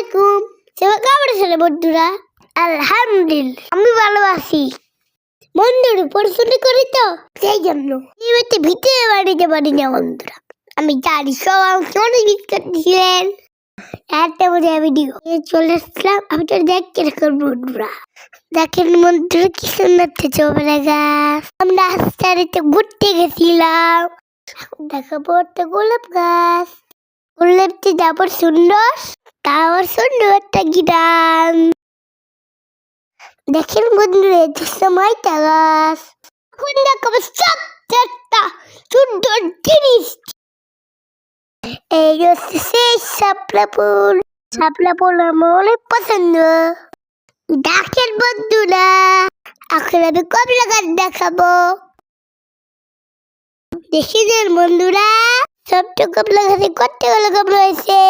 আলাইকুম। সবাই কেমন আছেন বন্ধুরা? আলহামদুলিল্লাহ আমি ভালো আছি। বন্ধুরা পড়াশোনা করি তো সেই জন্য এই ভিতরে বাড়িতে পারি না বন্ধুরা। আমি জানি সব আমাকে অনেক মিস করতেছিলেন। একটা মজা ভিডিও চলে আসলাম, আমি তো দেখতে রাখুন বন্ধুরা। দেখেন বন্ধুরা কি সুন্দর ছোটবেলা গাছ। আমরা রাস্তাতে ঘুরতে গেছিলাম। দেখাবো একটা গোলাপ গাছ। গোলাপটি যাবার সুন্দর, তারপর সুন্দর একটা গিটার। দেখেন বন্ধুরা যে সময়টা গাছ। এখন দেখাবো একটা সুন্দর জিনিস। এই হচ্ছে সেই শাপলা ফুল। শাপলা ফুল আমার অনেক পছন্দ। দেখেন বন্ধুরা এখন আমি কমলা গাছ দেখাবো। দেখি যে বন্ধুরা সবটা কমলা গাছে কতগুলো কমলা হয়েছে।